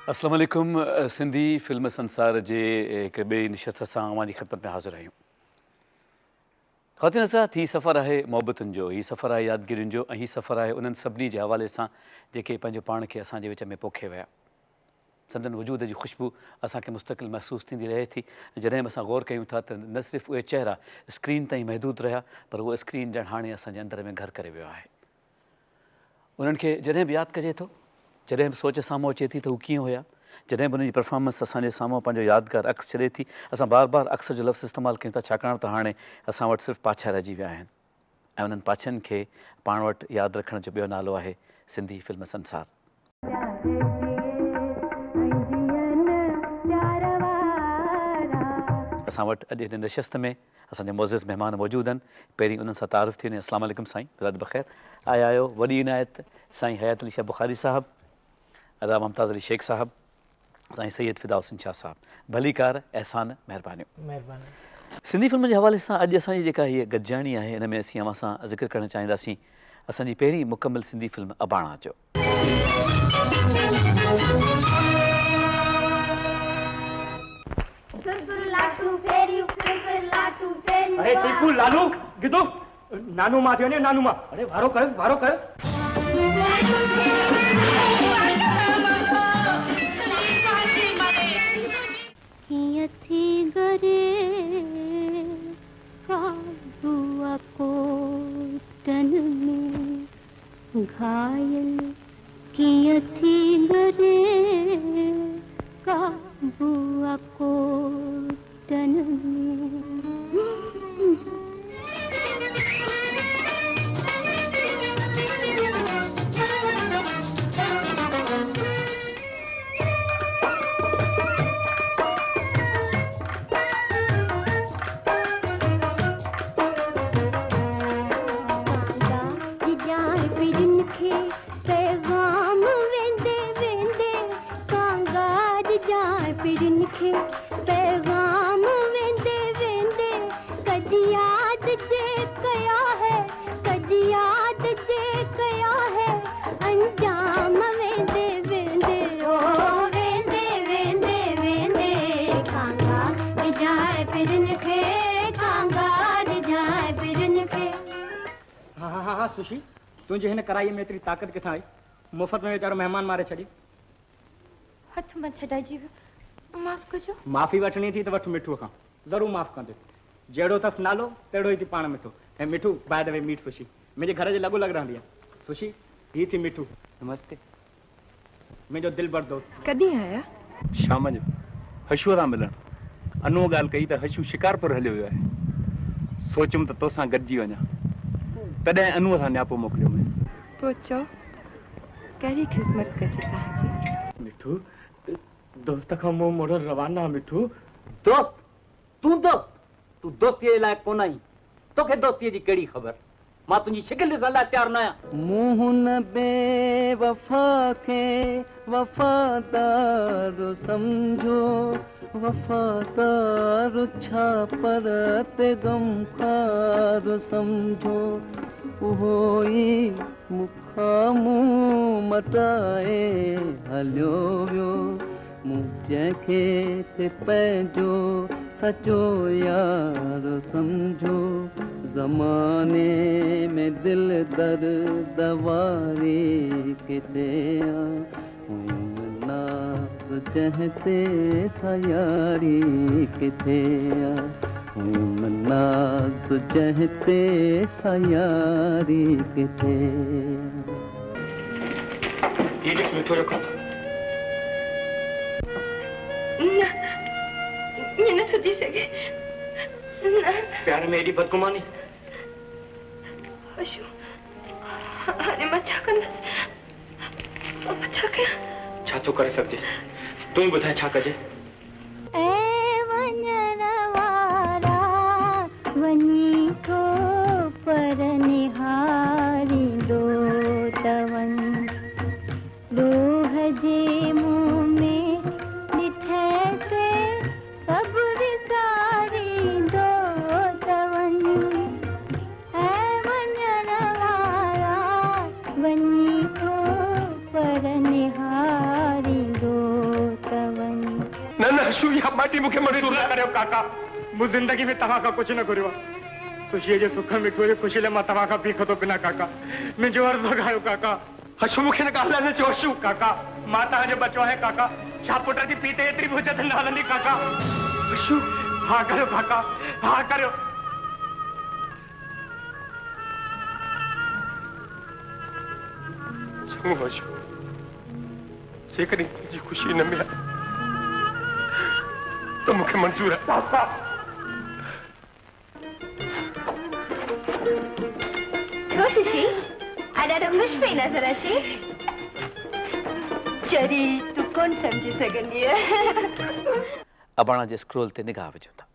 अस्सलाम वालेकुम। सिंधी फिल्म संसार जे हिकु ॿिए निशस्त सां अवां जी ख़िदमत में हाज़िर आहियूं। ख़ातिन हज़रात, हीउ सफ़रु आहे मोहबतुनि जो, हीउ सफ़रु आहे यादगिरियुनि जो, ऐं हीउ सफ़रु आहे उन्हनि सभिनी जे हवाले सां जेके पंहिंजो पाण खे असांजे विच में पोखे विया। संदन वजूद जी ख़ुशबू असांखे मुस्तक़िल महसूसु थींदी रहे थी। जॾहिं बि असां गौर कयूं था त न सिर्फ़ु उहे चहिरा स्क्रीन ताईं महदूदु रहिया, पर उहा स्क्रीन ॼण हाणे असांजे अंदर में घर करे वियो आहे। उन्हनि खे जॾहिं बि यादि कजे थो, जॾहिं बि सोच साम्हूं अचे थी त हू कीअं हुया, जॾहिं बि उन्हनि जी परफॉर्मेंस असांजे साम्हूं पंहिंजो यादगार अक्स छॾे थी, असां बार बार अक्स जो लफ़्ज़ इस्तेमालु कयूं था, छाकाणि त हाणे असां वटि सिर्फ़ु पाछा रहिजी विया आहिनि ऐं उन्हनि पाछनि खे पाण वटि यादि रखण जो ॿियो नालो आहे सिंधी फिल्म संसार। असां वटि अॼु हिन नशिस्त में असांजा मोज़िज़ महिमान मौजूदु आहिनि। पहिरीं उन्हनि सां तारुफ़ थी वञे। अस्सलाम वालेकुम साईं, बिलाद बख़ैर। आया आहियो, वॾी इनायत साईं हयात अली शाह बुख़ारी साहिबु, अदा मुमताज़ अली शेख साहिबु, साईं सैयद फिदा हुसैन शाह साहिबु, भलीकार एहसान महिरबानियूं। सिंधी फिल्म जे हवाले सां अॼु असांजी जेका हीअ गॾिजाणी आहे, हिन में असीं अव्हां सां ज़िक्र करणु चाहींदासीं असांजी पहिरीं मुकमिल सिंधी फिल्म अबाणा जो। अरे टीकू लालू गिदो नानू मां थियो ने नानू मां। अरे वारो करस वारो करस। किया थी गरे काबुआ को तन में घायल, किया थी गरे काबुआ को तन में। सुशी, तुझे हिन कराई में एतरी ताकत किथां आई? मुफ्त में वेचारो मेहमान मारे छड़ी। हथ में छड़ाइजी माफ कजो। माफ़ी वठणी थी त वठ मिठू खां, ज़रूर माफ़ कंदे। जेड़ो तस नालो तेड़ो ही थी पाण मिठू। ऐं मिठू बाय द वे मीट सुशी, मुझे घर जे लगो लग रहंदी है। सुशी ही थी मिठू। नमस्ते, मुझो दिल भर दोस्त। कदी आया? शाम जो हशू ता मिलन। अनु गाल कई त हशू शिकारपुर हलियो वियो आहे। सोचुम त तोसां गॾिजी वञा, तॾहिं अनु सां न्यापो मोकिलियो मैं। पोचो कहिड़ी ख़िदमत कजे तव्हांजी। मिठू दोस्त खां मुंहुं मोड़ रवाना। मिठू दोस्त, तू दोस्तीअ जे लाइक़ कोन आहीं। तोखे दोस्तीअ जी कहिड़ी ख़बर? मां तुंहिंजी शिकिल ॾिसण लाइ तयारु न आहियां। मुंहुं न बेवफ़ा खे वफ़ादार सम्झो, वफ़ादार छा पर ते गमख़ार सम्झो। उहो ई मूंखां मुंहुं मटाए हलियो वियो, मूं जंहिंखे ते पंहिंजो सचो यार सम्झो। ज़माने में दिल दर्द वारी किथे नाज़ जंहिंते सयारी किथे नाज़ जंहिंते सयारी किथे। ये लिख मिठो रखो। ये न थी सके। प्यार में एडी बदगुमानी। हशू हाणे मां छा कंदसि? मां छा कयां? छा थो करे सघजे? तूं ही ॿुधाए छा कजे? वनी थो पर निहारी दो तवन, लोह जे मुंह में ॾिठे से सब विसारी दो तवन। ऐ वञण वारा वनी थो पर निहारी दो खां माटी मूंखे मंज़ूर न करियो काका, मूं ज़िंदगी में तव्हां खां कुझु न घुरियो आहे। सुशीअ जे सुख मिठो जे ख़ुशी लाइ मां तव्हां खां बीख थो पिना काका, मुंहिंजो अर्ज़ु लॻायो काका। हशू मूंखे न ॻाल्हाए न चयो हशू। काका मां तव्हांजो बचो आहे काका, छा पुट जी पीउ ते एतिरी बि इज़त न हलंदी काका। हशू हा करियो काका, हा करियो। चङो हशू, जेकॾहिं तुंहिंजी ख़ुशी न मिले त मूंखे मंज़ूर आहे। शशि ॾाढो ख़ुशि पई नज़र अचे। चरी तूं कोन सम्झी सघंदी अबाणा जे स्क्रोल ते निगाह विझो था।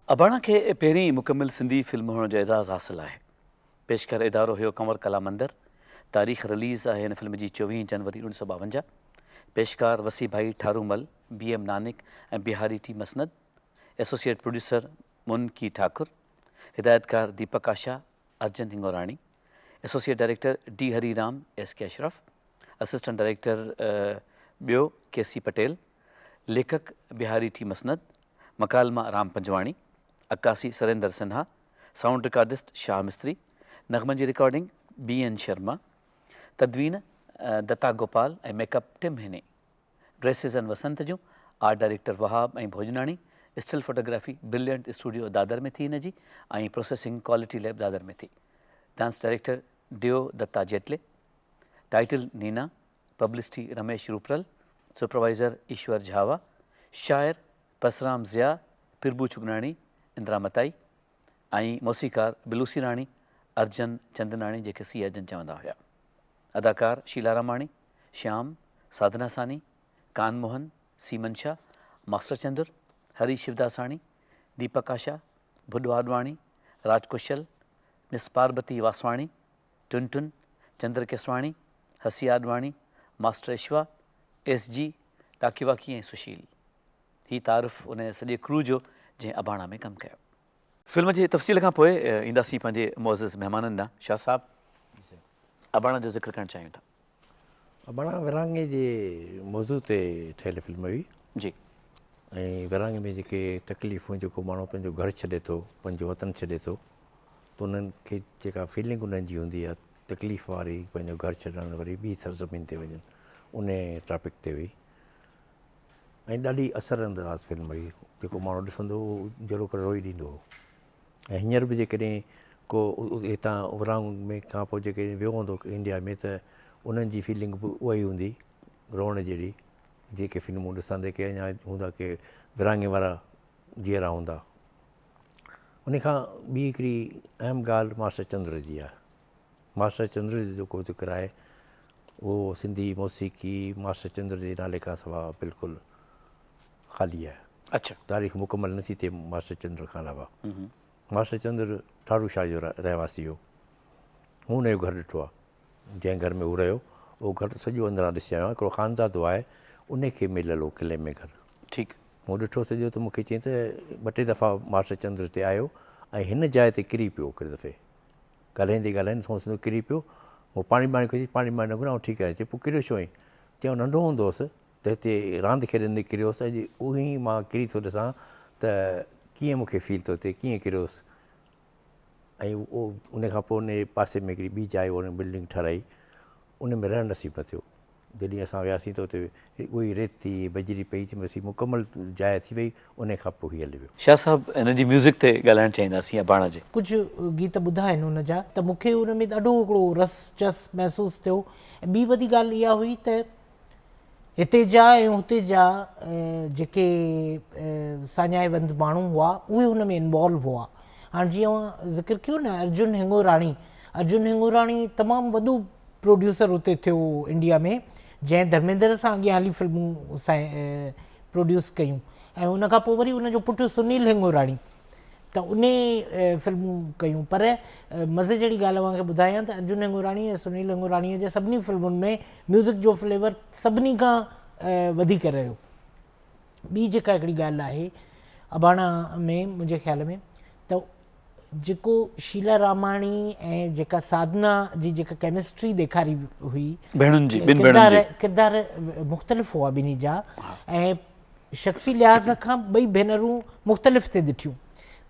अबाणा खे पहिरीं मुकमिल सिंधी फिल्म हुअण जो एज़ाज़ु हासिलु आहे। पेशकर इदारो हुयो कंवर कला मंदिर। तारीख़ रिलीज़ आहे हिन फिल्म जी 24 जनवरी 1952। पेशकार वसी भाई ठारूमल, BM नानिक ऐं Bihari T Masnad. Associate producer Munki Thakur. हिदायतकार Deepak Asha, Arjun Hingorani. Associate director D Hariram, SK Ashraf. Assistant director ॿियो KC पटेल। लेखक बिहारी टी मसनद। मकालमा राम पंजवाणी। अक्कासी सरेंद्र सिन्हा। Sound recordist Shah Mistry. नगमन जी रिकॉर्डिंग BN शर्मा। तदवीन दत्ता गोपाल ऐं मेकअप टिम हिने। ड्रेसिस एंड वसंत जूं आर्ट डायरेक्टर वहाब ऐं Bhojnani. Still photography brilliant studio Dadar में थी हिन जी ऐं प्रोसेसिंग क्वालिटी लैब दादर में थी। डांस डायरेक्टर डियो Datta Jaitley. Title Neena. Publicity Ramesh Ruparel. Supervisor Ishwar Jhawa. शायर पसराम ज़िया, पिरबू छुगनाणी, इंदिरा मताई ऐं मौसीकार बिलूसी राणी, अर्जन चंदनाणी जेके सी अर्जन चवंदा हुआ। अदाकार शीला रामाणी, श्याम, साधना सानी, कान मोहन, सीमन शाह, मास्टर चंदुर, हरी शिवदासाणी, दीपक आशा, बुड्ढो आडवाणी, राज कुशल, मिस पार्वती वासवाणी, टुनटुन, चंद्र केसवाणी, हसी आडवाणी, मास्टर ईश्वा, SG, टाकी वाकी ऐं सुशील। ही तारीफ़ उन सॼे क्रू जो जंहिं अबाणा में कमु कयो। फिल्म जे तफ़सील खां पोइ ईंदासीं पंहिंजे मुअज़्ज़िज़ महिमाननि ॾांहुं। शाह साहब, अबाणा जो ज़िक्र करणु चाहियूं था। अबाणा विरहाङे जे मौज़ू ते ठहियल फिल्म हुई जी। ऐं विरहाङे में जेके तकलीफ़ूं, जेको माण्हू पंहिंजो घरु छॾे थो, पंहिंजो वतन छॾे थो, त उन्हनि खे जेका फीलिंग उन्हनि जी हूंदी आहे तकलीफ़ वारी, पंहिंजो घरु छॾणु, वरी ॿी सरज़मीन ते वञनि, उन टॉपिक ते हुई ऐं ॾाढी असरअंदाज़ फिल्म हुई। जेको माण्हू ॾिसंदो उहो जहिड़ो करे रोई ॾींदो हो। ऐं हींअर बि जेकॾहिं को हितां विरहाङ में खां पोइ जेकॾहिं वियो हूंदो इंडिया में, त उन्हनि जी फीलिंग बि उहा ई हूंदी, रोअण जहिड़ी। जेके फिल्मूं ॾिसंदे की अञा हूंदा की विरहाङे वारा जीअरा हूंदा। उन खां ॿी हिकिड़ी अहम ॻाल्हि मास्टर चंद्र जी आहे। मास्टर चंद्र जो जेको ज़िक्र आहे उहो सिंधी मौसीक़ी मास्टर चंद्र जे नाले खां सवाइ बिल्कुलु ख़ाली आहे। अच्छा। तारीख़ मुकमल नथी थिए मास्टर चंद्र खां अलावा। मास्टर चंद्र ठारू शाह जो रहवासी हो। हू हुनजो घरु ॾिठो आहे। जंहिं घर में हू रहियो उहो घरु सॼो अंदरां ॾिसी आयो आहे। हिकिड़ो ख़ानज़ादो आहे, उनखे मिलियल हो किले में घरु। ठीकु। मूं ॾिठो सॼो, त मूंखे चयईं त ॿ टे दफ़ा मास्टर चंद्र ते आयो ऐं हिन जाइ ते किरी पियो। हिकिड़े दफ़े ॻाल्हाईंदे ॻाल्हाईंदे सोचंदो किरी पियो। उहो पाणी खिची, पाणी न घुरां, ठीकु आहे। चए पोइ किरियो छो आई? चयो नंढो हूंदो हुउसि त हिते रांदि खेॾंदे किरियोसि। अॼु उहो ई मां किरी थो ॾिसां त कीअं मूंखे फील थो थिए, कीअं किरियोसि। ऐं उहो उन खां पोइ उन पासे में हिकिड़ी ॿी जाइ उन बिल्डिंग ठाराई, उन में रहणु नसीबु न थियो। जॾहिं असां वियासीं त उते उहा ई रेती बजरी पई, चईं मुकमल जाइ थी वई। उन खां पोइ ई हली वियो। शाह साहब, हिन जी म्यूज़िक ते ॻाल्हाइणु चाहींदासीं अबाणा जे। कुझु गीत ॿुधा आहिनि हुन जा, त मूंखे हुन में ॾाढो हिकिड़ो रस चस महसूसु थियो। ऐं ॿी वॾी ॻाल्हि इहा हुई त हिते जा ऐं हुते जा जेके साञाइबंद माण्हू हुआ उहे हुन में इन्वॉल्व हुआ। हाणे जीअं ज़िक्र कयो न अर्जुन हिंगोराणी, अर्जुन हिंगोराणी तमामु वॾो प्रोड्यूसर हुते थियो इंडिया में, जंहिं धर्मेंद्र सां अॻियां हली फिल्मूं प्रोड्यूस कयूं। ऐं उन खां पोइ वरी उनजो पुटु सुनील हिंगोराणी, त उन फिल्मूं कयूं। पर मज़े जहिड़ी ॻाल्हि मां ॿुधायां त अर्जुन हिंगोराणी ऐं सुनील हिंगोराणीअ जे सभिनी फिल्मुनि में म्यूज़िक जो फ्लेवर सभिनी खां वधीक रहियो। ॿी जेका हिकिड़ी ॻाल्हि आहे अबाणा में मुंहिंजे ख़्याल में, त जेको शीला रामाणी ऐं जेका साधना जी जेका केमिस्ट्री ॾेखारी हुई, भेणुनि जी, ॿिनि भेणुनि जी किरदार मुख़्तलिफ़ हुआ ॿिन्ही जा, ऐं शख़्सी लिहाज़ खां ॿई भेनरूं मुख़्तलिफ़ ते ॾिठियूं,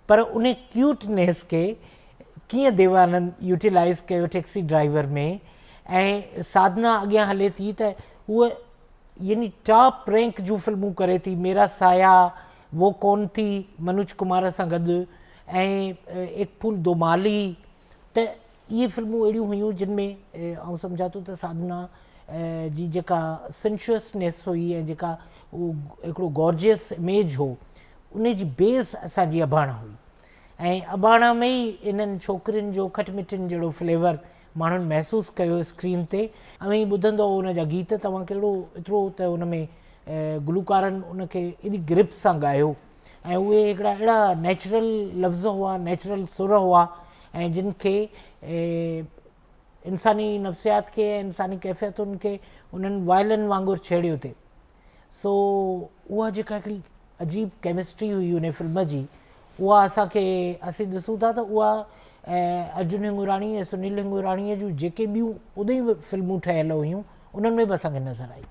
पर उन क्यूटनेस खे कीअं देवानंद यूटिलाइज़ कयो टैक्सी ड्राइवर में, ऐं साधना अॻियां हले थी त उहा यानी टॉप रैंक जूं फिल्मूं करे थी, मेरा साया, वो कौन थी मनोज कुमार सां गॾु, ऐं एक फूल दो माली, त इहे फिल्मूं अहिड़ियूं हुयूं जिन में आउं सम्झां थो त साधना जी जेका सेंशुअसनेस हुई ऐं जेका हिकिड़ो गॉर्जियस इमेज हो, उन जी बेस असांजी अबाणा हुई, ऐं अबाणा में ई इन्हनि छोकिरियुनि जो खट मिठियुनि जहिड़ो फ्लेवर माण्हुनि महसूसु कयो स्क्रीन ते। ऐं ॿुधंदो उन जा गीत तव्हां कहिड़ो एतिरो त उन में गुलकारनि उनखे एॾी ग्रिप सां ॻायो, ऐं उहे हिकिड़ा अहिड़ा नेचुरल लफ़्ज़ हुआ, नेचुरल सुर हुआ, ऐं जिन खे इंसानी नफ़्सियात खे ऐं इंसानी कैफ़ियतुनि खे उन्हनि वायलनि वांगुरु छेड़ियो थिए। सो उहा जेका हिकिड़ी अजीब केमिस्ट्री हुई उन फिल्म जी, उहा असांखे असीं ॾिसूं था त उहा अर्जुन हिंगुराणी ऐं सुनील हिंगुराणीअ जूं जेके ॿियूं उॾई फिल्मूं ठहियल हुयूं उन्हनि में बि असांखे नज़र आई।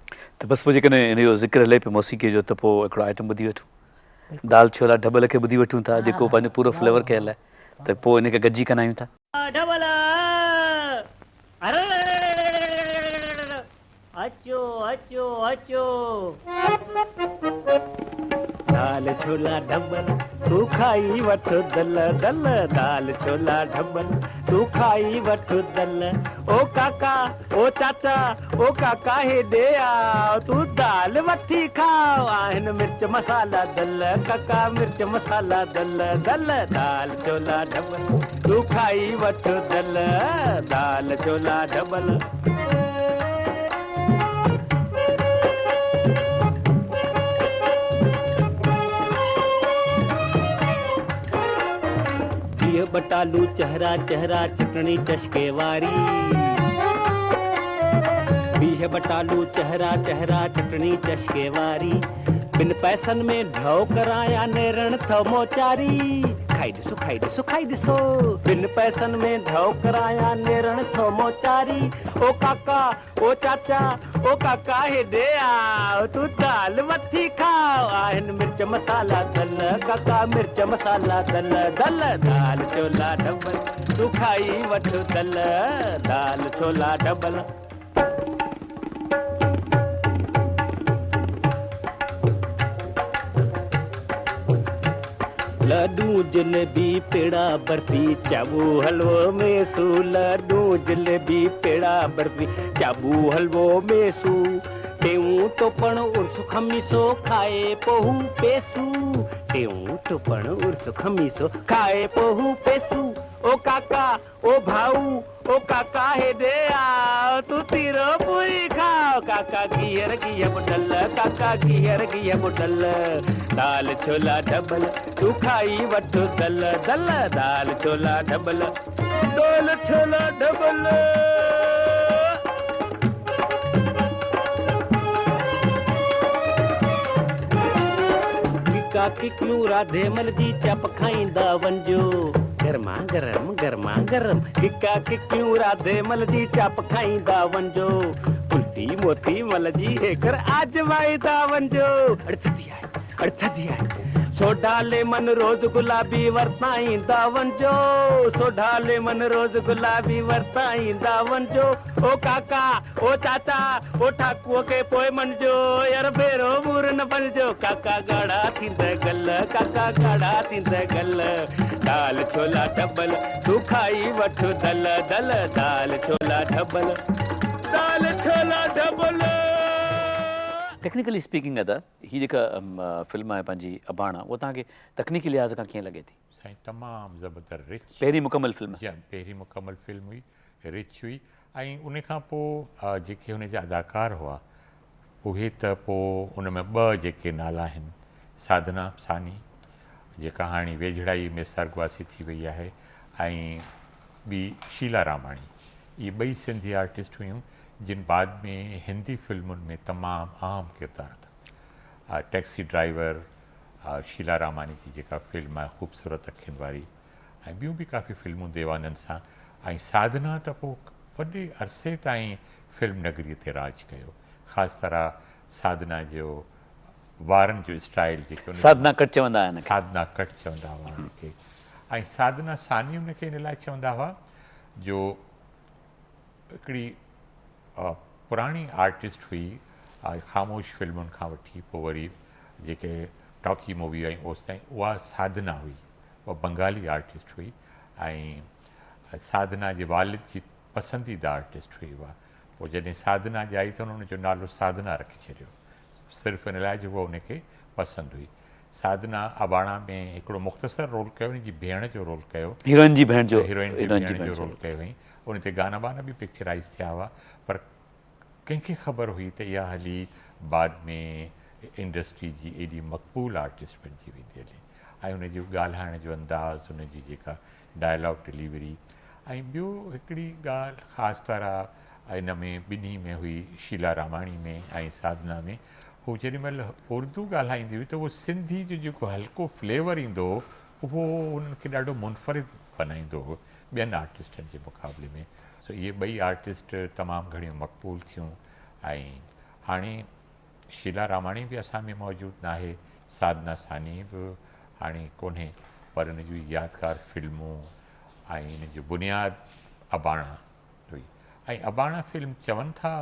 त बसि पोइ जेकॾहिं इन जो ज़िक्र हले पियो मौसीक़ीअ जो, त पोइ हिकिड़ो आइटम ॿुधी वठूं, दाल छोला ढबल खे ॿुधी वठूं था, जेको पंहिंजो पूरो फ्लेवर कयल आहे, त पोइ इनखे गॾिजी कंदा आहियूं था। अचो अचो अचो दाल छोला ढबल तू खाई वठ दल दल, दाल छोला ढबल तू खाई वठ दल, ओ काका ओ चाचा ओ काका हे दे आ तू दाल वठी खाओ, आहिन मिर्च मसाला दल काका मिर्च मसाला दल दल, दाल छोला ढबल तू खाई वठ दल, दाल छोला ढबल। बटालू चेहरा चेहरा चटनी चश्के वारी, बीह बटालू चेहरा चेहरा चटनी चश्के वारी, बिन पैसन में ढव कराया नेरण थो मोचारी, खाई ॾिसो खाई ॾिसो खाई ॾिसो, बिन पैसन में ढव कराया नेरण थो मोचारी, ओ काका ओ चाचा ओ काका हेॾे आ तू दाल वठी खाओ, आहिन मिर्च मसाला दल काका मिर्च मसाला दल दल, दाल छोला ढबल तू खाई वठ दल, दाल छोला ढबल। लड्डू जलेबी पेड़ा बर्फी चाबू हलवो मेसू, लड्डू जलेबी पेड़ा बर्फी चाबू हलवो मेसू, टेऊं टोपण उर्स खमीसो खाए पोहू पेसू, टेऊं टोपण उर्स खमीसो खाए पोहू पेसू, ओ काका ओ भाऊ ओ काका हेॾे आ तू तीरो पूरी खाओ, काका घीअर घीअ बुडल काका घीअर घीअ बुडल, दाल छोला ढबल तू खाई वठ दल दल, दाल छोला ढबल दाल छोला ढबल। किक्यूं राधे मल जी चप खाईंदा वञो, गरमा गरम हिका किक्यूं राधे मल जी चप खाईंदा वञो, कुल्फी मोती मल जी हेकर आजमाईंदा वञो, अड़थदी आहे सोडा लेमन रोज गुलाबी वरताईंदा वञो, सोडा लेमन रोज गुलाबी वरताईंदा वञो, ओ काका ओ चाचा ओ ठाकुअ खे पोइ मञिजो, यार भेरो मूर न बणिजो, काका गाढ़ा थींद गल काका गाढ़ा थींद गल, दाल छोला ढबल तू खाई वठ दल दल, दाल छोला ढबल दाल छोला ढबल। टेक्निकली स्पीकिंग अदा हीअ जेका फिल्म आहे पंहिंजी अबाणा, उहा तव्हांखे तकनीकी लिहाज़ खां कीअं लॻे थी? साईं तमामु ज़बरदस्त रिच, पहिरीं मुकमल फिल्म? पहिरीं मुकमल फिल्म हुई, रिच हुई, ऐं उन खां पोइ जेके हुन जा अदाकार हुआ उहे त पोइ उन में ॿ जेके नाला आहिनि, साधना सानी जेका हाणे वेझड़ाई में स्वर्गवासी थी वई आहे, ऐं ॿी शीला रामाणी, इहे ॿई सिंधी आर्टिस्ट हुयूं जिन बाद में हिंदी फिल्मुनि में तमामु आम किरदार अथनि। टैक्सी ड्राइवर शीला रामानी जी जेका फिल्म आहे ख़ूबसूरत अखियुनि वारी, ऐं ॿियूं बि काफ़ी फिल्मूं देवानंद सां ऐं साधना त पोइ वॾे अरसे ताईं फिल्म नगरीअ ते राज कयो ख़ासि तरह साधना जो वारनि जो स्टाइल जेके साधना कट चवंदा आहिनि साधना कट चवंदा हुआ हुनखे ऐं साधना सानी हुनखे इन लाइ चवंदा हुआ जो हिकिड़ी पुराणी आर्टिस्ट हुई ख़ामोश फिल्मुनि खां वठी पोइ वरी जेके टॉकी मूवी आई ओसि ताईं उहा साधना हुई उहा बंगाली आर्टिस्ट हुई ऐं साधना जे वालिद जी पसंदीदा आर्टिस्ट हुई उहा पोइ जॾहिं साधना ॼाई त हुननि जो नालो साधना रखी छॾियो सिर्फ़ु इन लाइ जो उहा उनखे पसंदि हुई साधना अबाणा में हिकिड़ो मुख़्तसर रोल कयो हुनजी भेण जो रोल कयो हीरोइन जी भेण जो रोल कयो हुई उन ते गाना वाना बि पिक्चराइज़ थिया हुआ पर कंहिंखे ख़बर हुई त इहा हली बाद में इंडस्ट्री जी एॾी मक़बूल आर्टिस्ट बणिजी वेंदी हली ऐं हुनजो ॻाल्हाइण जो अंदाज़ हुनजी जेका डायलॉग डिलीवरी ऐं ॿियो हिकिड़ी ॻाल्हि ख़ासि तरह इन में ॿिन्ही में हुई शीला रामाणी में ऐं साधना में हू जेॾी महिल उर्दू ॻाल्हाईंदी हुई त उहो सिंधी जो जेको हल्को फ्लेवर ईंदो हो उहो उन्हनि खे ॾाढो मुनफ़रिद बनाईंदो हो ॿियनि आर्टिस्टनि जे मुक़ाबले में सो इहे ॿई आर्टिस्ट तमामु घणियूं मक़बूल थियूं ऐं हाणे शीला रामाणी बि असां में मौजूदु न आहे साधना सानी बि हाणे कोन्हे पर हिन जूं यादगार फिल्मूं ऐं हिन जो बुनियादु अबाणा हुई ऐं अबाणा फिल्म चवनि था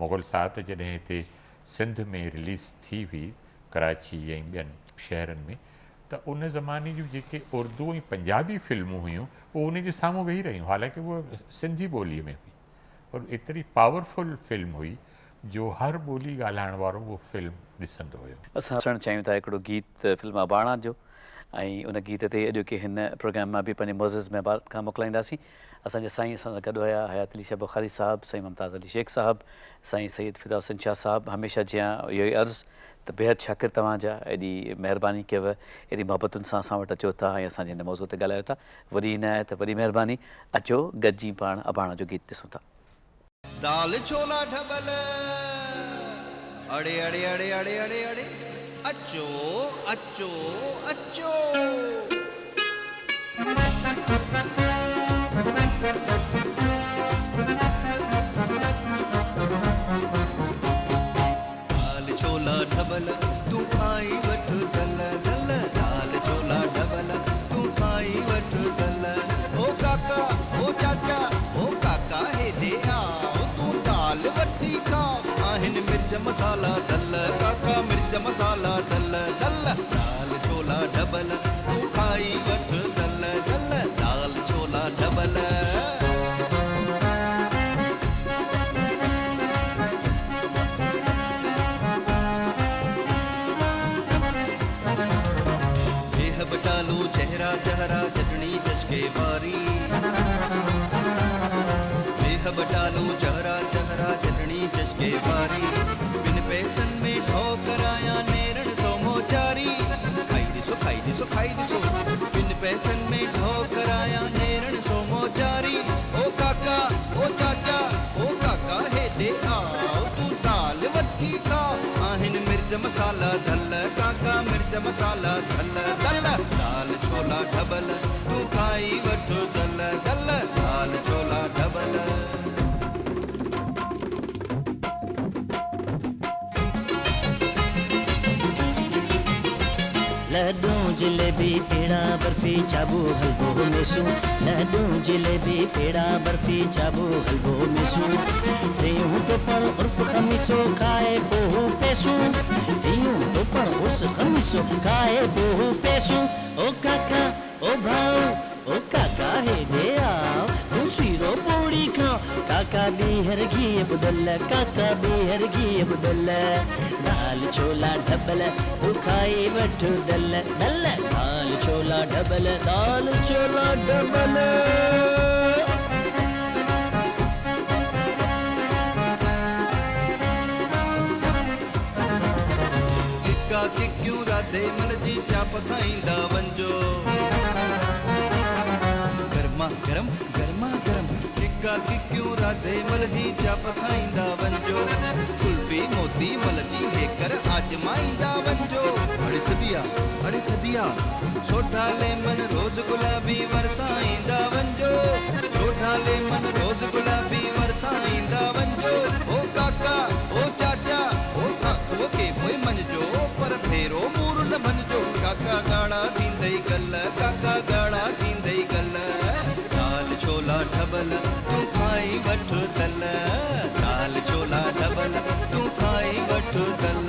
मुग़ल साहब त जॾहिं हिते सिंध में रिलीज़ थी हुई कराची ऐं ॿियनि शहरनि में त उन ज़माने जूं जेके उर्दू ऐं पंजाबी फिल्मूं हुयूं उहे उन जे साम्हूं वेही रहियूं हालांकि उहा सिंधी ॿोलीअ में हुई पर एतिरी पावरफुल फिल्म हुई जो हर ॿोली ॻाल्हाइण वारो उहो फिल्म ॾिसंदो हुयो असां ॾिसणु चाहियूं था हिकिड़ो गीत फिल्म अबाणा जो ऐं उन गीत ते अॼु की हिन प्रोग्राम मां बि पंहिंजे मोज़िज़ महिमान खां मोकिलाईंदासीं असांजे साईं असां सां गॾु हुया हयात अली शाह बुखारी साहिबु साईं मुमताज़ अली शेख साहिबु साईं सईद फिदा हुसैन शाह साहिबु हमेशह जीअं इहो ई अर्ज़ु त बेहद शाकिर तव्हांजा एॾी महिरबानी कयव एॾी मोहबतुनि सां असां वटि अचो था ऐं असांजे हिन मौज़ूअ ते ॻाल्हायो था वॾी इनायत वॾी महिरबानी अचो गॾिजी पाण अबाणा जो गीत ॾिसूं था दाल छोला ढबल अड़े अड़े अड़े अड़े अड़े अड़े अचो अचो अचो दाल छोला ढबल तू खाई वठ दल दल दाल छोला ढबल तू खाई वठ दल ओ काका ओ चाचा ओ काका हे दे आओ तू दाल वठी खा आहिन मिर्च मसाला दल काका मिर्च मसाला दल दल दाल छोला ढबल तू खाई वठ दल दल दाल छोला ढबल बटालू चेहरा चेहरा चटनी चचके वारी बेह बटालू चेहरा चेहरा चटनी चचके वारी बिन पैसन में ठोकर आया नेरण सो मोचारी खाई दिसो खाई दिसो खाई दिसो बिन पैसन में ठोकर आया नेरण सो मोचारी ओ काका ओ चाचा ओ काका हे दे आओ तू दाल वठी खा आहिन मिर्च मसाला धल काका मिर्च मसाला धल दल दाल छोला ढबल तू खाई वठो दल दल दाल छोला ढबल लड्डू जलेबी पेड़ा बर्फी चाबू हलवो मेसू लड्डू जलेबी पेड़ा बर्फी चाबू हलवो मेसू यूं तो पण उर्फ खमीसो खाए पोहू पेसू यूं तो पण उर्फ खमीसो खाए पोहू पेसू ओ काका ओ भाऊ ओ काका हे दे आओ तू सीरो पूड़ी खाओ काका बीहर घी बदल काका बीहर घी बदल दाल छोला ढबल तू खाई वठ दल दल दाल छोला ढबल दाल छोला ढबल किक्का किक्क्यू राधे मन जी चाप खाईंदा वंजो गरमा गरम गरमा गरम किक्का किक्क्यू राधे मल जी चाप खाईंदा वंजो कुल्फी मोती मल जी हेकर आजमाईंदा वंजो अड़े थदिया सोडा लेमन रोज गुलाबी वरसाईंदा वञो ॾोढाले मन रोज़ गुलाबी वरसाईंदा वञो ओ काका ओ चाचा ओ काको खे पोइ मञिजो पर फेरो मूर न मञिजो काका गाड़ा थींदई गल काका गाड़ा थींदई गल दाल छोला ढबल तूं खाई वठ तल दाल छोला ढबल तूं खाई वठ तल